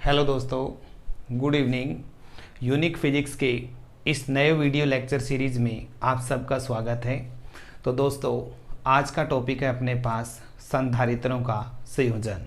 Hello दोस्तों, good evening. Unique physics के इस नए वीडियो लेक्चर सीरीज़ में आप सबका स्वागत है। तो दोस्तों, आज का टॉपिक है अपने पास संधारित्रों का संयोजन।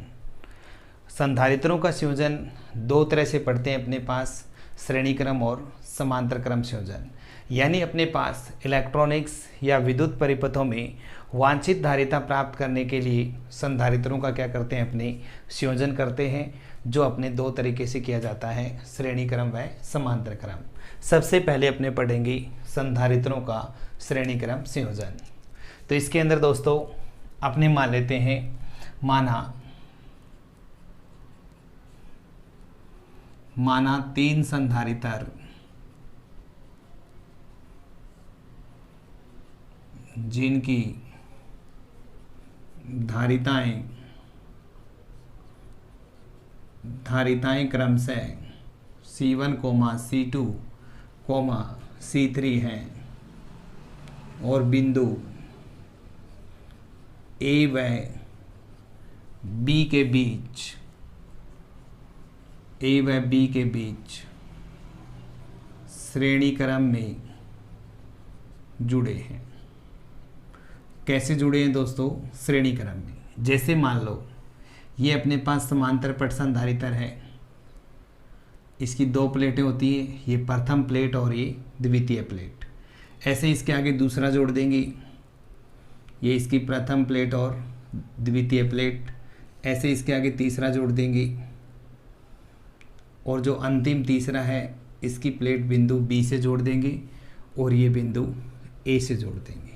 संधारित्रों का संयोजन दो तरह से पढ़ते हैं अपने पास, श्रेणी क्रम और समांतर क्रम संयोजन। यानी अपने पास इलेक्ट्रॉनिक्स या विद्युत परिपथों में वांछित धारिता प्राप्त करने के लिए संधारित्रों का क्या करते हैं, अपने संयोजन करते हैं, जो अपने दो तरीके से किया जाता है, श्रेणी क्रम व समांतर क्रम। सबसे पहले अपने पढ़ेंगे संधारित्रों का श्रेणी क्रम संयोजन। तो इसके अंदर दोस्तों अपने मान लेते हैं, माना तीन संधारित्र जिनकी धारिताएं क्रमशः C1, C2, C3 हैं और बिंदु A व B के बीच श्रेणी क्रम में जुड़े हैं। कैसे जुड़े हैं दोस्तों? श्रेणी क्रम में। जैसे मान लो ये अपने पास समांतर पट संधारित्र है, इसकी दो प्लेटें होती है, ये प्रथम प्लेट और ये द्वितीय प्लेट। ऐसे इसके आगे दूसरा जोड़ देंगे, ये इसकी प्रथम प्लेट और द्वितीय प्लेट। ऐसे इसके आगे तीसरा जोड़ देंगे और जो अंतिम तीसरा है इसकी प्लेट बिंदु B से जोड़ देंगे और ये बिंदु A से जोड़ देंगे।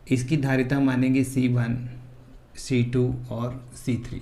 इसकी धारिता मानेंगे C1, C2 और C3।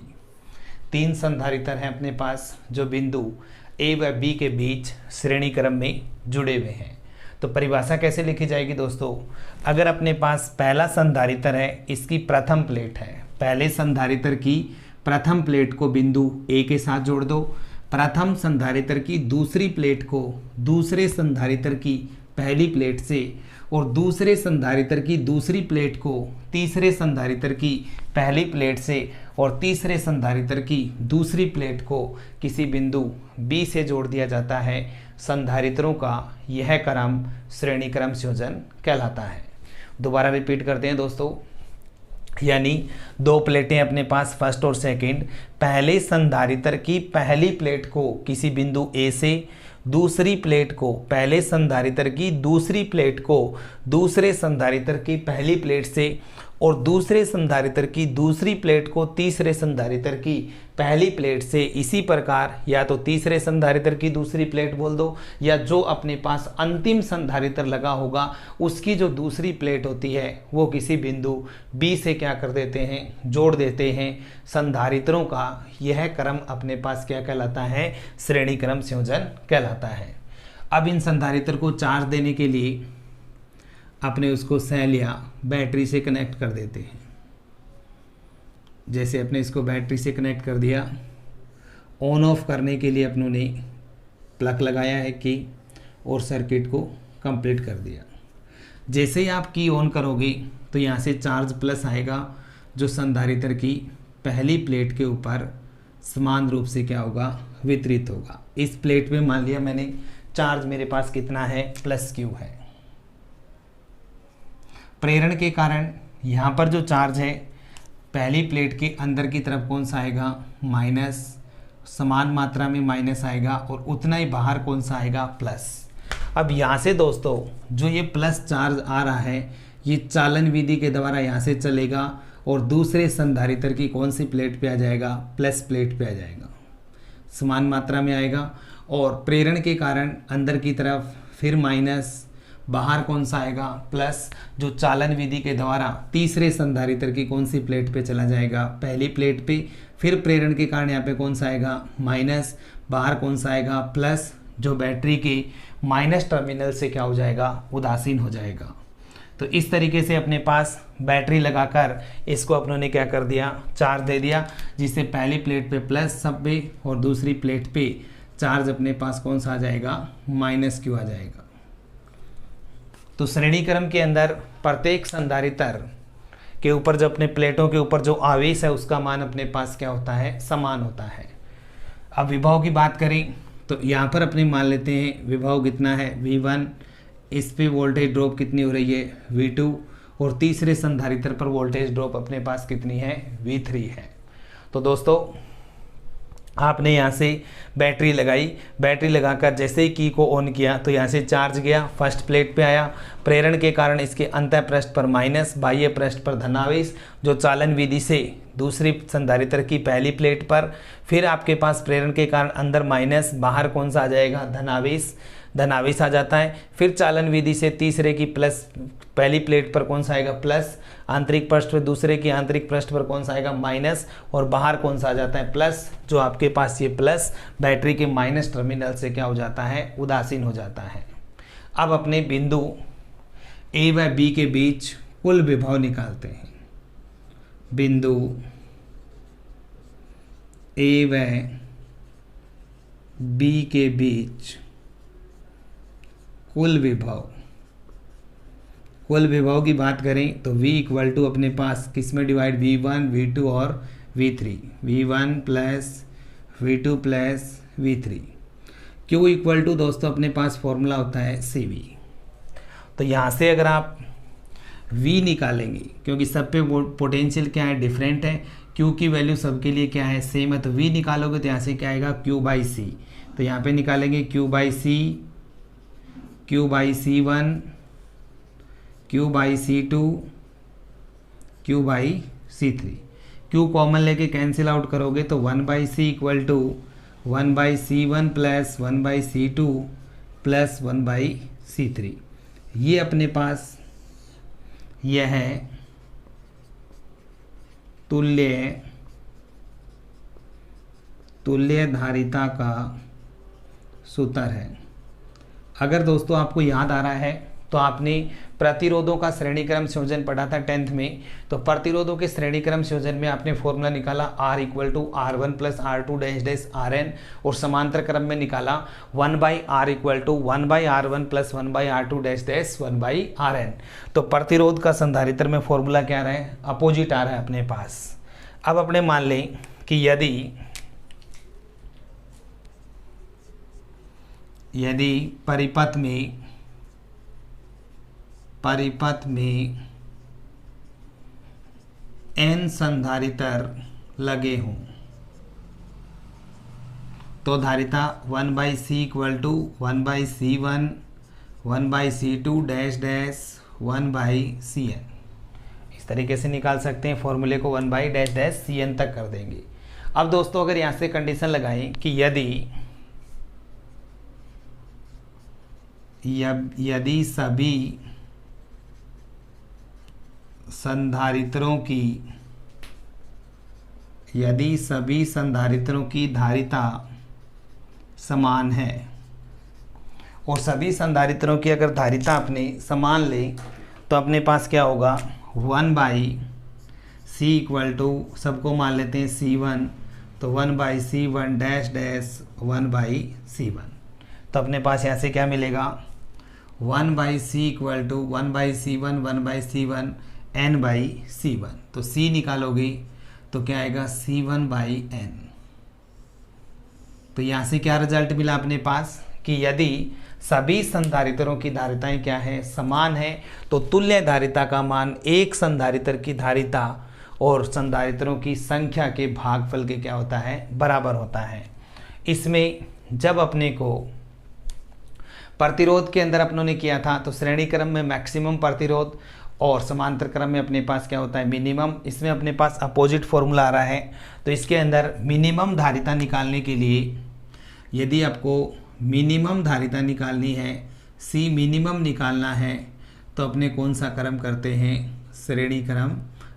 तीन संधारित्र हैं अपने पास जो बिंदु A व B के बीच श्रेणी क्रम में जुड़े हुए हैं। तो परिभाषा कैसे लिखी जाएगी दोस्तों? अगर अपने पास पहला संधारित्र है, इसकी प्रथम प्लेट है, पहले संधारित्र की प्रथम प्लेट को बिंदु A के साथ जोड़ दो, प्रथम संधारित्र की दूसरी प्लेट को दूसरे संधारित्र की पहली प्लेट से और दूसरे संधारित्र की दूसरी प्लेट को तीसरे संधारित्र की पहली प्लेट से और तीसरे संधारित्र की दूसरी प्लेट को किसी बिंदु B से जोड़ दिया जाता है। संधारित्रों का यह क्रम श्रेणी क्रम संयोजन कहलाता है। दोबारा रिपीट करते हैं दोस्तों, यानी दो प्लेटें अपने पास फर्स्ट और सेकंड, पहले संधारित्र की पहली प्लेट को किसी बिंदु A से, दूसरी प्लेट को पहले संधारित्र की दूसरी प्लेट को दूसरे संधारित्र की पहली प्लेट से और दूसरे संधारित्र की दूसरी प्लेट को तीसरे संधारित्र की पहली प्लेट से। इसी प्रकार या तो तीसरे संधारित्र की दूसरी प्लेट बोल दो, या जो अपने पास अंतिम संधारित्र लगा होगा उसकी जो दूसरी प्लेट होती है वो किसी बिंदु B से क्या कर देते हैं, जोड़ देते हैं। संधारित्रों का यह क्रम अपने पास क्या कहलाता है? श्रेणी क्रम संयोजन कहलाता है। अब इन संधारित्र को चार्ज देने के लिए अपने उसको सेल या बैटरी से कनेक्ट कर देते हैं। जैसे अपने इसको बैटरी से कनेक्ट कर दिया, ऑन ऑफ करने के लिए अपनों ने प्लग लगाया है की और सर्किट को कंप्लीट कर दिया। जैसे ही आप की ऑन करोगे तो यहाँ से चार्ज प्लस आएगा जो संधारित्र की पहली प्लेट के ऊपर समान रूप से क्या होगा, वितरित होगा। इस प्लेट में मान लिया मैंने चार्ज मेरे पास कितना है, +Q है। प्रेरण के कारण यहाँ पर जो चार्ज है पहली प्लेट के अंदर की तरफ कौन सा आएगा, माइनस, समान मात्रा में माइनस आएगा और उतना ही बाहर कौन सा आएगा, प्लस। अब यहाँ से दोस्तों जो ये प्लस चार्ज आ रहा है ये चालन विधि के द्वारा यहाँ से चलेगा और दूसरे संधारित्र की कौन सी प्लेट पे आ जाएगा, प्लस प्लेट पे आ जाएगा, समान मात्रा में आएगा। और प्रेरण के कारण अंदर की तरफ फिर माइनस, बाहर कौन सा आएगा, प्लस, जो चालन विधि के द्वारा तीसरे संधारित्र की कौन सी प्लेट पे चला जाएगा, पहली प्लेट पे। फिर प्रेरण के कारण यहाँ पे कौन सा आएगा, माइनस, बाहर कौन सा आएगा, प्लस, जो बैटरी के माइनस टर्मिनल से क्या हो जाएगा, उदासीन हो जाएगा। तो इस तरीके से अपने पास बैटरी लगाकर इसको अपनों ने क्या कर दिया, चार्ज दे दिया, जिससे पहली प्लेट पे प्लस सब पे और दूसरी प्लेट पे चार्ज अपने पास कौन सा आ जाएगा, -Q आ जाएगा। तो श्रेणी क्रम के अंदर प्रत्येक संधारित्र के ऊपर जो अपने प्लेटों के ऊपर जो आवेश है उसका मान अपने पास क्या होता है, समान होता है। अब विभव की बात करें तो यहाँ पर अपने मान लेते हैं विभव कितना है V1, इस पे वोल्टेज ड्रॉप कितनी हो रही है V2, और तीसरे संधारित्र पर वोल्टेज ड्रॉप अपने पास कितनी है V3 है। तो दोस्तों आपने यहाँ से बैटरी लगाई, बैटरी लगाकर जैसे ही की को ऑन किया तो यहाँ से चार्ज गया, फर्स्ट प्लेट पे आया, प्रेरण के कारण इसके अंतः पृष्ठ पर माइनस, बाह्य पृष्ठ पर धनावेश, जो चालन विधि से दूसरी संधारित्र की पहली प्लेट पर, फिर आपके पास प्रेरण के कारण अंदर माइनस, बाहर कौन सा आ जाएगा धनावेश, धनावेश आ जाता है। फिर चालन विधि से तीसरे की प्लस, पहली प्लेट पर कौन सा आएगा प्लस, आंतरिक पृष्ठ पर दूसरे की आंतरिक पृष्ठ पर कौन सा आएगा माइनस, और बाहर कौन सा आ जाता है प्लस। जो आपके पास ये प्लस बैटरी के माइनस टर्मिनल से क्या हो जाता है उदासीन हो जाता है। अब अपने बिंदु ए व बी के बीच कुल विभव निकालते हैं। बिंदु ए व बी के बीच कुल विभव, कुल विभव की बात करें तो V इक्वल टू अपने पास किस में डिवाइड V1, V2 और V3, V1 plus V2 plus V3। Q equal to दोस्तों अपने पास फॉर्मूला होता है CV। तो यहाँ से अगर आप V निकालेंगे, क्योंकि सब पे पोटेंशियल क्या है डिफरेंट है, Q की वैल्यू सबके लिए क्या है सेम है, तो V निकालोगे तो यहाँ से क्या आएगा Q बाई C। तो यहाँ पे निकालेंगे Q by C, Q by C1, Q by C2, Q by C3। Q common लेके कैंसिल आउट करोगे तो 1 by C equal to 1 by C1 plus 1 by C2 plus 1 by C3। ये अपने पास यह है तुल्य धारिता का सूत्र है। अगर दोस्तों आपको याद आ रहा है तो आपने प्रतिरोधों का श्रेणीक्रम संयोजन पढ़ा था 10th में। तो प्रतिरोधों के श्रेणीक्रम संयोजन में आपने फॉर्मूला निकाला R equal to R1 plus R2 dash dash RN, और समांतर क्रम में निकाला 1 by R equal to 1 by R1 plus 1 by R2 dash dash 1 by RN। तो प्रतिरोध का संधारित्र में फॉर्मूला क्या रहा है अपोजिट आ रहा है अपने पास। अब अपने मान लें कि यदि परिपथ में n संधारित्र लगे हों तो धारिता 1 by C equal to 1 by C1, 1 by C2 dash dash 1 by Cn, इस तरीके से निकाल सकते हैं। फॉर्मूले को 1 बाई डैश डैश Cn तक कर देंगे। अब दोस्तों अगर यहाँ से कंडीशन लगाएं कि यदि सभी संधारित्रों की धारिता समान है, और सभी संधारित्रों की अगर धारिता अपने समान ले तो अपने पास क्या होगा 1 बाई C इक्वल टू सबको मान लेते हैं C1, तो 1 by C1 dash dash 1 by C1। तो अपने पास यहाँ से क्या मिलेगा 1 by C equal to 1 by C1, 1 by C1 n by C1। तो C निकालोगे तो क्या आएगा C1 बाई n। तो यहाँ से क्या रिजल्ट मिला अपने पास कि यदि सभी संधारित्रों की धारिताएं क्या है समान है, तो तुल्य धारिता का मान एक संधारित्र की धारिता और संधारित्रों की संख्या के भागफल के क्या होता है बराबर होता है। इसमें जब अपने को प्रतिरोध के अंदर अपनों ने किया था तो श्रेणी क्रम में मैक्सिमम प्रतिरोध और समांतर क्रम में अपने पास क्या होता है मिनिमम। इसमें अपने पास अपोजिट फॉर्मूला आ रहा है। तो इसके अंदर मिनिमम धारिता निकालने के लिए यदि आपको मिनिमम धारिता निकालनी है, C मिनिमम निकालना है, तो अपने कौन सा क्रम करते हैं श्रेणी क्रम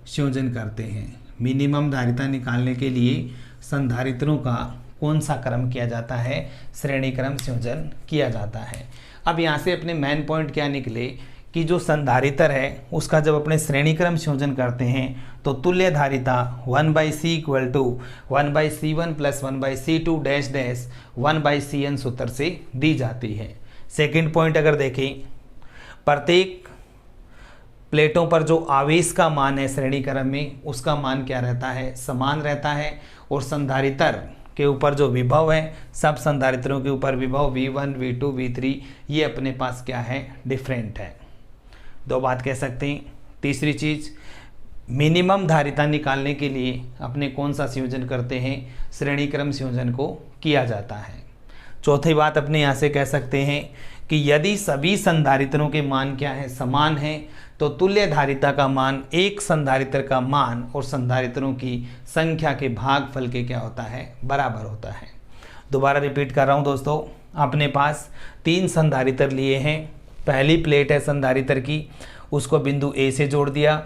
संयोजन करते हैं। मिनिमम धारिता निकालने के लिए संधारित्रों का कौन सा क्रम किया जाता है श्रेणी क्रम संयोजन किया जाता है। अब यहाँ से अपने मेन पॉइंट क्या निकले कि जो संधारित्र है उसका जब अपने श्रेणी क्रम संयोजन करते हैं तो तुल्य धारिता 1 by C equal to 1 by C1 plus 1 by C2 dash dash 1 by Cn सूत्र से दी जाती है। सेकंड पॉइंट अगर देखें, प्रत्येक प्लेटों पर जो आवेश का मान है श्रेणी क्रम में उसका मान क्या रहता है समान रहता है, और संधारित्र के ऊपर जो विभव है, सब संधारित्रों के ऊपर विभव V1 V2 V3 ये अपने पास क्या है, डिफरेंट है। दो बात कह सकते हैं। तीसरी चीज़, मिनिमम धारिता निकालने के लिए अपने कौन सा संयोजन करते हैं, श्रेणी क्रम संयोजन को किया जाता है। चौथी बात अपने यहाँ से कह सकते हैं कि यदि सभी संधारित्रों के मान क्या है, समान है, तो तुल्य धारिता का मान एक संधारित्र का मान और संधारित्रों की संख्या के भागफल के क्या होता है, बराबर होता है। दोबारा रिपीट कर रहा हूँ दोस्तों, अपने पास 3 संधारित्र लिए हैं। पहली प्लेट है संधारित्र की, उसको बिंदु ए से जोड़ दिया।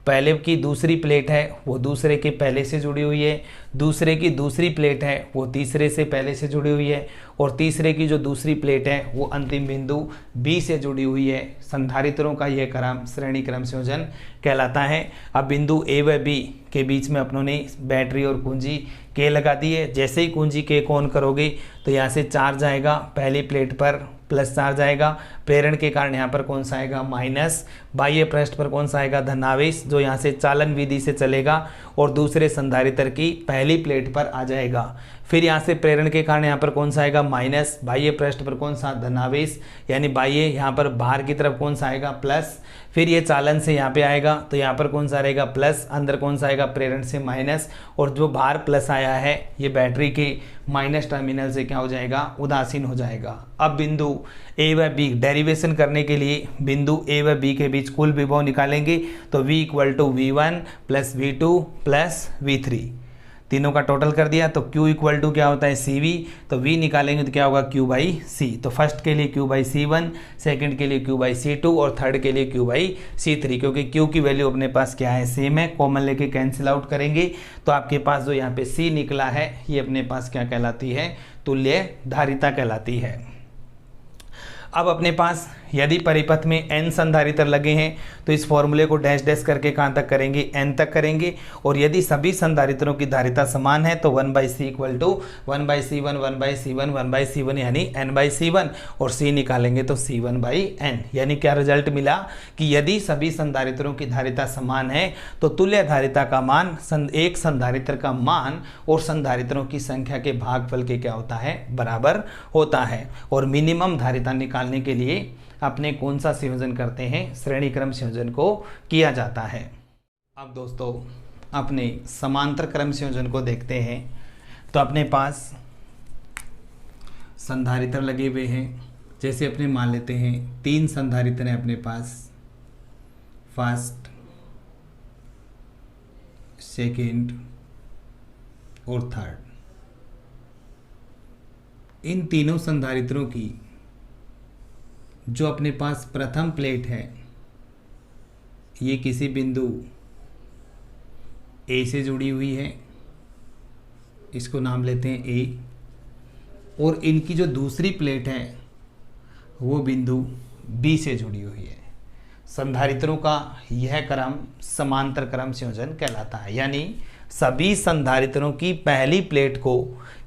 पहले की दूसरी प्लेट है वो दूसरे के पहले से जुड़ी हुई है, दूसरे की दूसरी प्लेट है वो तीसरे से पहले से जुड़ी हुई है, और तीसरे की जो दूसरी प्लेट है वो अंतिम बिंदु बी से जुड़ी हुई है। संधारित्रों का यह क्रम श्रेणी क्रम संयोजन कहलाता है। अब बिंदु ए व बी के बीच में अपनों ने बैटरी और कुंजी के लगा दी है। जैसे ही कुंजी के को ऑन करोगे तो यहाँ से चार्ज आएगा, पहली प्लेट पर प्लस चार्ज आएगा, प्रेरण के कारण यहाँ पर कौन सा आएगा, माइनस, बाह्य पृष्ठ पर कौन सा आएगा, धनावेश, जो यहाँ से चालन विधि से चलेगा और दूसरे संधारित्र की पहली प्लेट पर आ जाएगा। फिर यहाँ से प्रेरण के कारण यहाँ पर कौन सा आएगा, माइनस, बाह्य पृष्ठ पर कौन सा, धनावेश, यानी बाह्य यहाँ पर बाहर की तरफ कौन सा आएगा, प्लस। फिर ये चालन से यहाँ पे आएगा तो यहाँ पर कौन सा रहेगा, प्लस, अंदर कौन सा आएगा, प्रेरण से माइनस, और जो बाहर प्लस आया है ये बैटरी के माइनस टर्मिनल से क्या हो जाएगा, उदासीन हो जाएगा। अब बिंदु ए व बी डेरिवेशन करने के लिए बिंदु ए व बी के बीच कुल विभव निकालेंगे तो V = V1 + V2 + V3, तीनों का टोटल कर दिया तो Q = क्या होता है, CV, तो V निकालेंगे तो क्या होगा, Q/C। तो फर्स्ट के लिए Q/C1, सेकंड के लिए Q/C2 और थर्ड के लिए Q/C3, क्योंकि Q की वैल्यू अपने पास क्या है, सेम है, कॉमन लेके कैंसिल आउट करेंगे तो आपके पास जो यहाँ पे C निकला है ये अपने पास क्या कहलाती है, तुल्य धारिता कहलाती है। अब अपने पास यदि परिपथ में n संधारित्र लगे हैं तो इस फॉर्मूले को डैश डैश करके कहाँ तक करेंगे, n तक करेंगे, और यदि सभी संधारित्रों की धारिता समान है तो 1/C = 1/C1 1/C1 1/C1 यानी n/C1, और C निकालेंगे तो C1/n, यानी क्या रिजल्ट मिला कि यदि सभी संधारित्रों की धारिता समान है तो तुल्य धारिता का मान एक संधारित्र का मान और संधारित्रों की संख्या के भागफल के क्या होता है, बराबर होता है। और मिनिमम धारिता निकालने के लिए अपने कौन सा संयोजन करते हैं, श्रेणी क्रम संयोजन को किया जाता है। अब दोस्तों अपने समांतर क्रम संयोजन को देखते हैं। तो अपने पास संधारित्र लगे हुए हैं, जैसे अपने मान लेते हैं 3 संधारित्र हैं अपने पास, फर्स्ट, सेकंड और थर्ड। इन तीनों संधारित्रों की जो अपने पास प्रथम प्लेट है ये किसी बिंदु ए से जुड़ी हुई है, इसको नाम लेते हैं ए, और इनकी जो दूसरी प्लेट है वो बिंदु बी से जुड़ी हुई है। संधारित्रों का यह क्रम समांतर क्रम संयोजन कहलाता है, यानी सभी संधारित्रों की पहली प्लेट को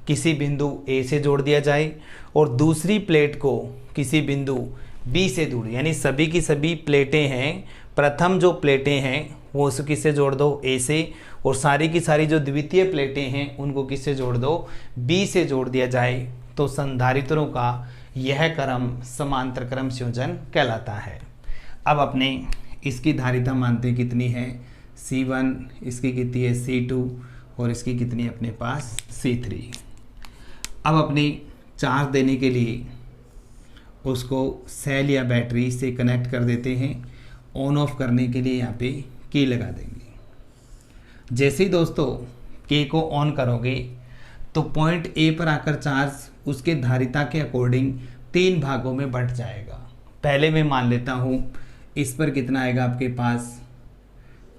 किसी बिंदु ए से जोड़ दिया जाए और दूसरी प्लेट को किसी बिंदु बी से जोड़ी, यानी सभी की सभी प्लेटें हैं, प्रथम जो प्लेटें हैं वो उस किससे जोड़ दो, ए से, और सारी की सारी जो द्वितीय प्लेटें हैं उनको किससे जोड़ दो, बी से जोड़ दिया जाए, तो संधारित्रों का यह क्रम समांतर क्रम संयोजन कहलाता है। अब अपने इसकी धारिता मानते हैं कितनी है, C1, इसकी कितनी है C2, और इसकी कितनी है अपने पास C3। अब अपने चार्ज देने के लिए उसको सेल या बैटरी से कनेक्ट कर देते हैं। ऑन ऑफ करने के लिए यहाँ पे की लगा देंगे। जैसे ही दोस्तों के को ऑन करोगे तो पॉइंट ए पर आकर चार्ज उसके धारिता के अकॉर्डिंग 3 भागों में बंट जाएगा। पहले मैं मान लेता हूँ इस पर कितना आएगा आपके पास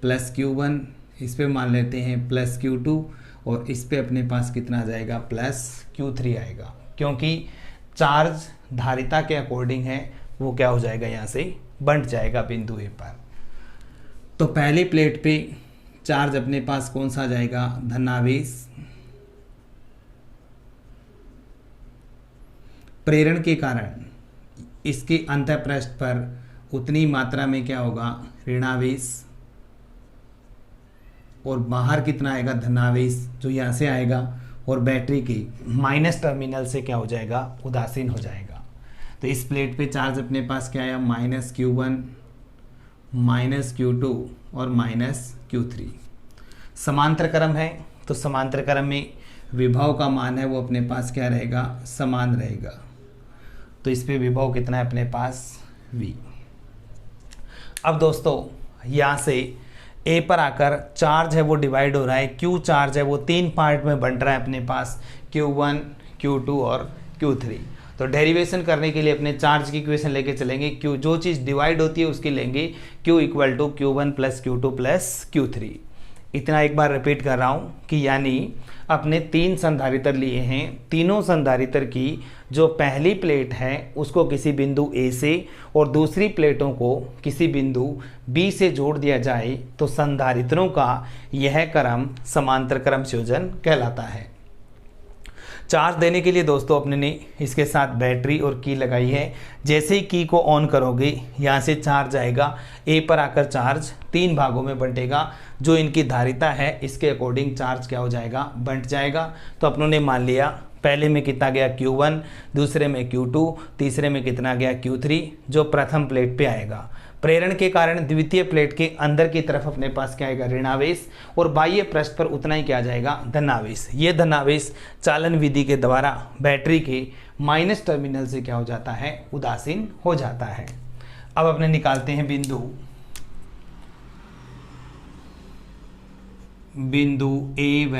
+Q1, इस पर मान लेते हैं +Q2, और इस पे अपने पास कितना आ जाएगा +Q3 आएगा, क्योंकि चार्ज धारिता के अकॉर्डिंग है वो क्या हो जाएगा, यहाँ से बंट जाएगा बिंदु ए पर। तो पहली प्लेट पे चार्ज अपने पास कौन सा आ जाएगा, धनावेश, प्रेरण के कारण इसके अंतःपृष्ठ पर उतनी मात्रा में क्या होगा, ऋणावेश, और बाहर कितना आएगा, धनावेश, जो यहाँ से आएगा और बैटरी की माइनस टर्मिनल से क्या हो जाएगा, उदासीन हो जाएगा। तो इस प्लेट पे चार्ज अपने पास क्या आया, -Q1 -Q2 और -Q3। समांतर क्रम है तो समांतर क्रम में विभव का मान है वो अपने पास क्या रहेगा, समान रहेगा। तो इस पे विभव कितना है अपने पास, V। अब दोस्तों यहाँ से A पर आकर चार्ज है वो डिवाइड हो रहा है, Q चार्ज है वो 3 पार्ट में बंट रहा है अपने पास, Q1 Q2 और Q3। तो डेरिवेशन करने के लिए अपने चार्ज की इक्वेशन लेके चलेंगे, Q जो चीज़ डिवाइड होती है उसकी लेंगे, Q = Q1 + Q2 + Q3। इतना एक बार रिपीट कर रहा हूँ कि यानी अपने 3 संधारित्र लिए हैं, तीनों संधारित्र की जो पहली प्लेट है उसको किसी बिंदु A से और दूसरी प्लेटों को किसी बिंदु B से जोड़ दिया जाए तो संधारित्रों का यह क्रम समांतर क्रम संयोजन कहलाता है। चार्ज देने के लिए दोस्तों अपने ने इसके साथ बैटरी और की लगाई है। जैसे ही की को ऑन करोगे यहाँ से चार्ज आएगा, A पर आकर चार्ज 3 भागों में बंटेगा, जो इनकी धारिता है इसके अकॉर्डिंग चार्ज क्या हो जाएगा, बंट जाएगा। तो अपनों ने मान लिया पहले में कितना गया Q1, दूसरे में Q2, तीसरे में कितना गया Q3, जो प्रथम प्लेट पे आएगा। प्रेरण के कारण द्वितीय प्लेट के अंदर की तरफ अपने पास क्या आएगा, ऋणावेश, और बाह्य पृष्ठ पर उतना ही क्या आ जाएगा, धनावेश। ये धनावेश चालन विधि के द्वारा बैटरी के माइनस टर्मिनल से क्या हो जाता है, उदासीन हो जाता है। अब अपने निकालते हैं बिंदु A व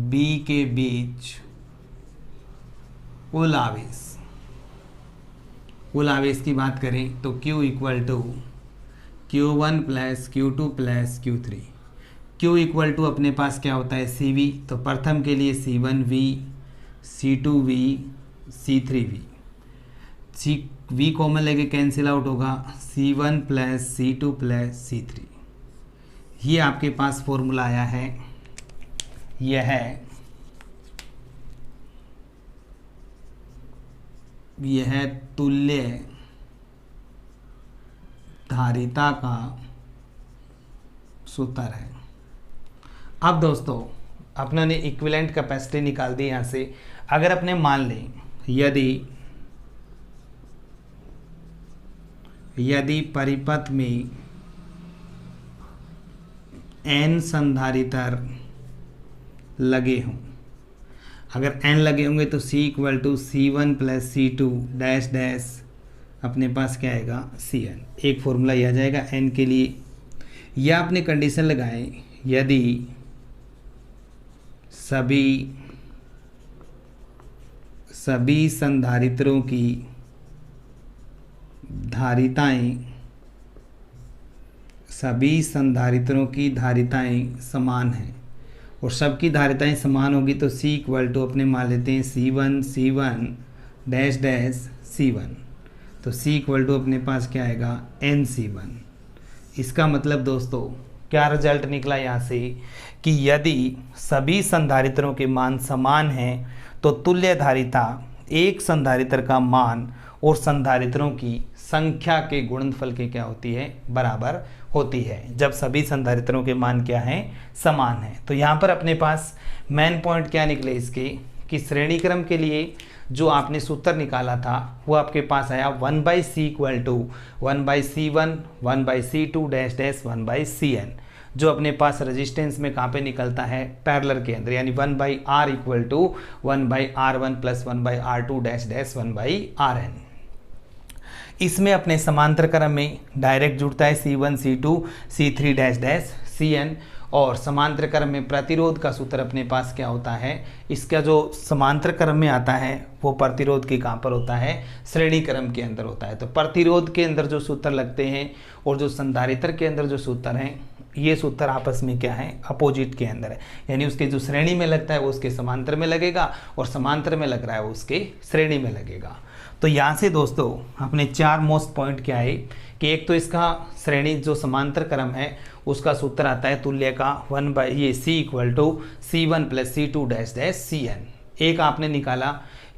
B के बीच कुल आवेश। कुल आवेश की बात करें तो Q = Q1 + Q2 + Q3। Q = अपने पास क्या होता है, CV। तो प्रथम के लिए C1V, C2V, C3V। V common लेके कैंसिल आउट होगा, C1 + C2 + C3। ये आपके पास फॉर्मूला आया है, यह तुल्य धारिता का सूत्र है। अब दोस्तों अपने ने इक्विवेलेंट कैपेसिटी निकाल दी यहाँ से। अगर अपने मान लें यदि परिपथ में n संधारित्र लगे हों, अगर n लगे होंगे तो C = C1 + C2 -- अपने पास क्या आएगा, Cn। एक फॉर्मूला यह आ जाएगा n के लिए। या आपने कंडीशन लगाए यदि सभी संधारित्रों की धारिताएं समान हैं और सबकी धारिताएं समान होगी तो C = अपने मान लेते हैं C1 C1 तो C = अपने पास क्या आएगा, NC1। इसका मतलब दोस्तों क्या रिजल्ट निकला यहाँ से कि यदि सभी संधारित्रों के मान समान हैं तो तुल्य धारिता एक संधारित्र का मान और संधारित्रों की संख्या के गुणनफल के क्या होती है, बराबर होती है, जब सभी संधारित्रों के मान क्या हैं, समान हैं। तो यहाँ पर अपने पास मेन पॉइंट क्या निकले इसके कि श्रेणी क्रम के लिए जो आपने सूत्र निकाला था वो आपके पास आया 1/C = 1/C1 1/C2 - 1/Cn, जो अपने पास रेजिस्टेंस में कहाँ पे निकलता है, पैरेलल के अंदर, यानी 1/R = 1/R1 + 1/R2 - 1/Rn। इसमें अपने समांतर क्रम में डायरेक्ट जुड़ता है C1 C2 C3 - Cn, और समांतर क्रम में प्रतिरोध का सूत्र अपने पास क्या होता है, इसका जो समांतर क्रम में आता है वो प्रतिरोध के कहाँ पर होता है, श्रेणी क्रम के अंदर होता है। तो प्रतिरोध के अंदर जो सूत्र लगते हैं और जो संधारित्र के अंदर जो सूत्र हैं, ये सूत्र आपस में क्या है, अपोजिट के अंदर है, यानी उसके जो श्रेणी में लगता है वो उसके समांतर में लगेगा और समांतर में लग रहा है वो उसके श्रेणी में लगेगा। तो यहाँ से दोस्तों अपने 4 मोस्ट पॉइंट क्या है कि एक तो इसका श्रेणी जो समांतर क्रम है उसका सूत्र आता है तुल्य का C = C1 + C2 - Cn। एक आपने निकाला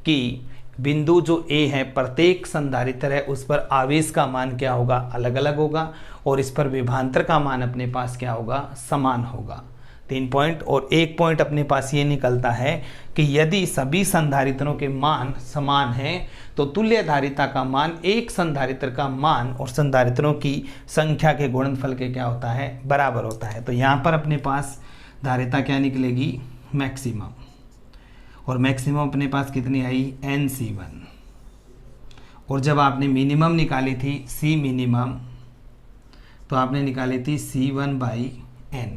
कि बिंदु जो A है प्रत्येक संधारित्र है उस पर आवेश का मान क्या होगा, अलग अलग होगा, और इस पर विभवांतर का मान अपने पास क्या होगा, समान होगा। 3 पॉइंट। और 1 पॉइंट अपने पास ये निकलता है कि यदि सभी संधारित्रों के मान समान हैं तो तुल्य धारिता का मान एक संधारित्र का मान और संधारित्रों की संख्या के गुणनफल के क्या होता है, बराबर होता है। तो यहाँ पर अपने पास धारिता क्या निकलेगी, मैक्सिमम। और मैक्सिमम अपने पास कितनी आई, NC1। और जब आपने मिनिमम निकाली थी C मिनिमम, तो आपने निकाली थी C1/N,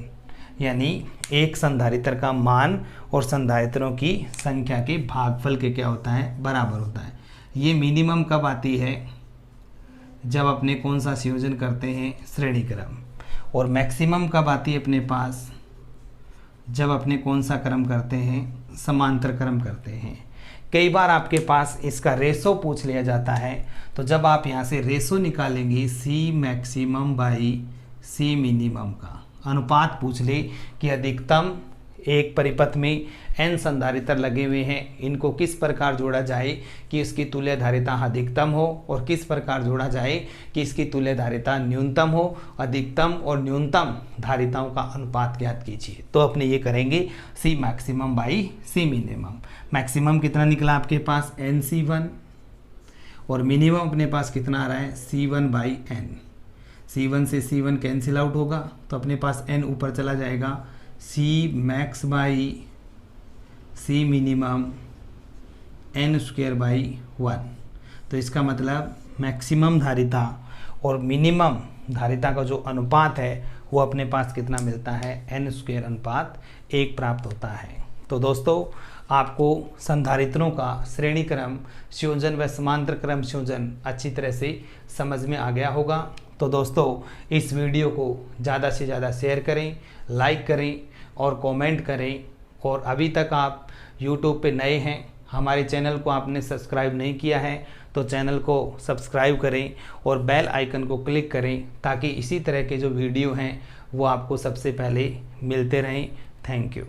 यानी एक संधारित्र का मान और संधारित्रों की संख्या के भागफल के क्या होता है, बराबर होता है। ये मिनिमम कब आती है, जब अपने कौन सा संयोजन करते हैं, श्रेणी क्रम। और मैक्सिमम कब आती है अपने पास, जब अपने कौन सा क्रम करते हैं, समांतर क्रम करते हैं। कई बार आपके पास इसका रेशो पूछ लिया जाता है, तो जब आप यहाँ से रेशो निकालेंगे C maximum by C minimum का अनुपात पूछ ले कि अधिकतम एक परिपथ में n संधारित्र लगे हुए हैं, इनको किस प्रकार जोड़ा जाए कि इसकी तुल्य धारिता अधिकतम हो, और किस प्रकार जोड़ा जाए कि इसकी तुल्य धारिता न्यूनतम हो। अधिकतम और न्यूनतम धारिताओं का अनुपात ज्ञात कीजिए। तो अपने ये करेंगे C maximum by C minimum. Maximum कितना निकला आपके पास, NC1, और मिनिमम अपने पास कितना आ रहा है, C1/N। C1 से C1 कैंसिल आउट होगा, तो अपने पास N ऊपर चला जाएगा, C max by C minimum N²/1। तो इसका मतलब मैक्सिमम धारिता और मिनिमम धारिता का जो अनुपात है वो अपने पास कितना मिलता है, N²/1 प्राप्त होता है। तो दोस्तों, आपको संधारित्रों का श्रेणी क्रम संयोजन व समांतर क्रम संयोजन अच्छी तरह से समझ में आ गया होगा। तो दोस्तों, इस वीडियो को ज़्यादा से ज़्यादा शेयर करें, लाइक करें और कमेंट करें। और अभी तक आप YouTube पे नए हैं, हमारे चैनल को आपने सब्सक्राइब नहीं किया है, तो चैनल को सब्सक्राइब करें और बेल आइकन को क्लिक करें, ताकि इसी तरह के जो वीडियो हैं वो आपको सबसे पहले मिलते रहें। Thank you.